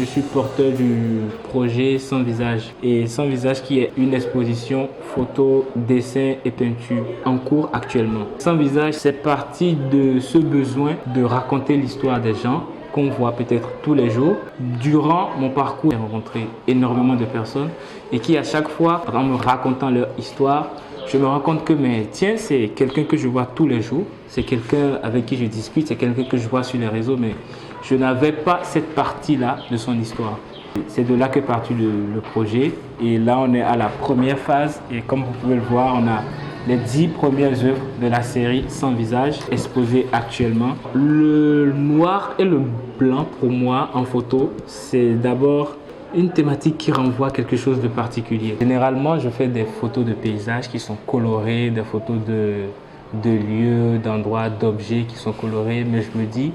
Je suis porteur du projet Sans Visage. Et Sans Visage qui est une exposition photo, dessin et peinture en cours actuellement. Sans Visage, c'est parti de ce besoin de raconter l'histoire des gens qu'on voit peut-être tous les jours. Durant mon parcours, j'ai rencontré énormément de personnes et qui à chaque fois, en me racontant leur histoire, je me rends compte que mais tiens, c'est quelqu'un que je vois tous les jours, c'est quelqu'un avec qui je discute, c'est quelqu'un que je vois sur les réseaux, mais je n'avais pas cette partie-là de son histoire. C'est de là que partit le projet et là on est à la première phase et comme vous pouvez le voir, on a les 10 premières œuvres de la série Sans Visage exposées actuellement. Le noir et le blanc pour moi en photo, c'est d'abord une thématique qui renvoie à quelque chose de particulier. Généralement, je fais des photos de paysages qui sont colorées, des photos de lieux, d'endroits, d'objets qui sont colorés, mais je me dis,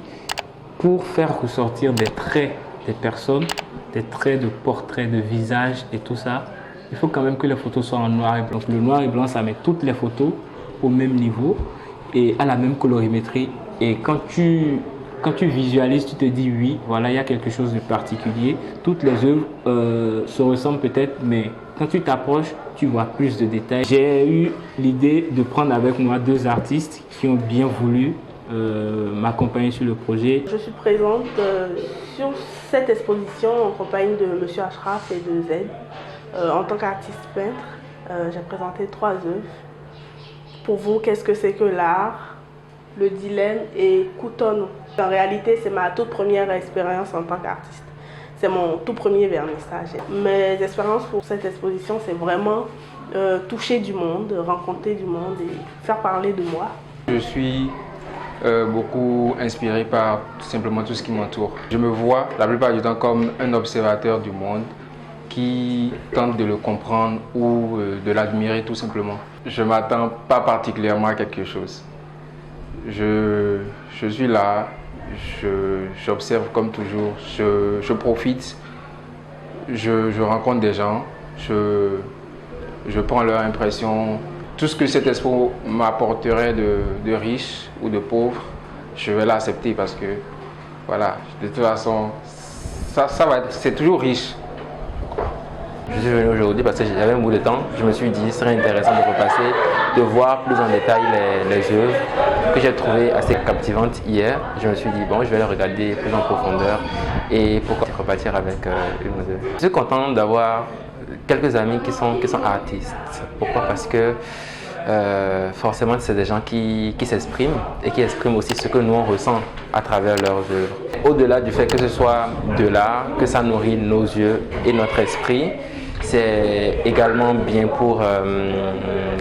pour faire ressortir des traits des personnes, des traits de portraits, de visages et tout ça, il faut quand même que les photos soient en noir et blanc. Le noir et blanc, ça met toutes les photos au même niveau et à la même colorimétrie. Et quand tu visualises, tu te dis oui, voilà, il y a quelque chose de particulier. Toutes les œuvres se ressemblent peut-être, mais quand tu t'approches, tu vois plus de détails. J'ai eu l'idée de prendre avec moi 2 artistes qui ont bien voulu m'accompagner sur le projet. Je suis présente sur cette exposition en compagnie de M. Ashraf et de Z. En tant qu'artiste peintre, j'ai présenté 3 œuvres. Pour vous, qu'est-ce que c'est que l'art, le dilemme et Kutono? En réalité, c'est ma toute première expérience en tant qu'artiste. C'est mon tout premier vernissage. Mes expériences pour cette exposition, c'est vraiment toucher du monde, rencontrer du monde et faire parler de moi. Je suis beaucoup inspiré par tout simplement tout ce qui m'entoure. Je me vois la plupart du temps comme un observateur du monde qui tente de le comprendre ou de l'admirer tout simplement. Je ne m'attends pas particulièrement à quelque chose. Je suis là, j'observe comme toujours, je profite, je rencontre des gens, je prends leur impression. Tout ce que cette expo m'apporterait de riche ou de pauvre, je vais l'accepter parce que, voilà, de toute façon, c'est toujours riche. Je suis venu aujourd'hui parce que j'avais un bout de temps. Je me suis dit, ce serait intéressant de repasser, de voir plus en détail les œuvres que j'ai trouvées assez captivantes hier. Je me suis dit, bon, je vais les regarder plus en profondeur et pourquoi repartir avec une ou deux. Je suis content d'avoir quelques amis qui sont artistes. Pourquoi? Parce que forcément, c'est des gens qui s'expriment et qui expriment aussi ce que nous on ressent à travers leurs œuvres. Au-delà du fait que ce soit de l'art, que ça nourrit nos yeux et notre esprit, c'est également bien pour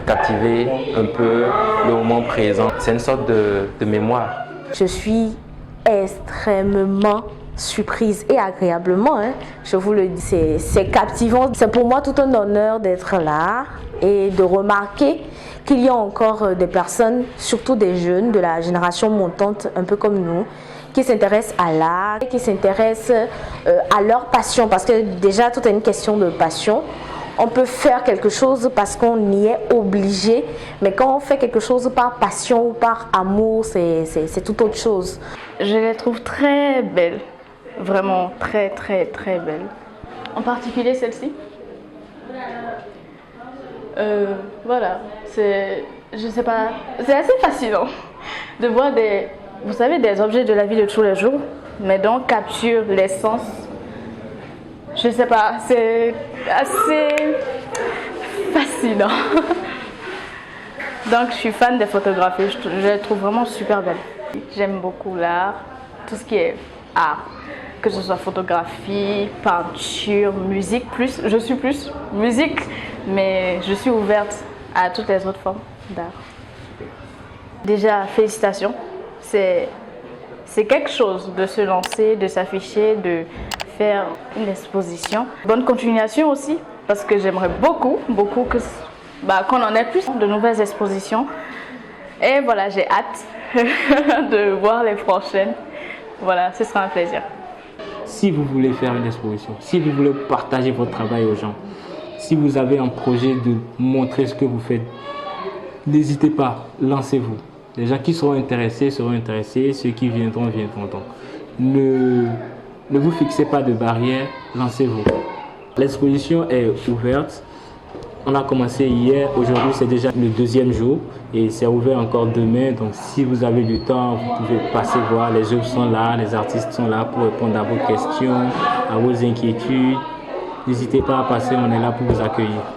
captiver un peu le moment présent. C'est une sorte de mémoire. Je suis extrêmement surprise et agréablement, je vous le dis, c'est captivant. C'est pour moi tout un honneur d'être là et de remarquer qu'il y a encore des personnes, surtout des jeunes de la génération montante, un peu comme nous, qui s'intéressent à l'art, qui s'intéressent à leur passion, parce que déjà tout est une question de passion. On peut faire quelque chose parce qu'on y est obligé, mais quand on fait quelque chose par passion ou par amour, c'est tout autre chose. Je les trouve très belles, vraiment très très très belles. En particulier celle-ci. Voilà, je sais pas, c'est assez fascinant de voir vous savez, des objets de la vie de tous les jours, mais dont capture l'essence. Je sais pas, c'est assez fascinant. Donc je suis fan des photographies, je les trouve vraiment super belles. J'aime beaucoup l'art, tout ce qui est art, que ce soit photographie, peinture, musique plus. Je suis plus musique, mais je suis ouverte à toutes les autres formes d'art. Déjà, félicitations. C'est quelque chose de se lancer, de s'afficher, de faire une exposition. Bonne continuation aussi, parce que j'aimerais beaucoup qu'on en ait plus de nouvelles expositions. Et voilà, j'ai hâte de voir les prochaines. Voilà, ce sera un plaisir. Si vous voulez faire une exposition, si vous voulez partager votre travail aux gens, si vous avez un projet de montrer ce que vous faites, n'hésitez pas, lancez-vous. Les gens qui seront intéressés, ceux qui viendront. Donc, Ne vous fixez pas de barrières, lancez-vous. L'exposition est ouverte. On a commencé hier, aujourd'hui c'est déjà le 2e jour et c'est ouvert encore demain. Donc si vous avez du temps, vous pouvez passer voir. Les œuvres sont là, les artistes sont là pour répondre à vos questions, à vos inquiétudes. N'hésitez pas à passer, on est là pour vous accueillir.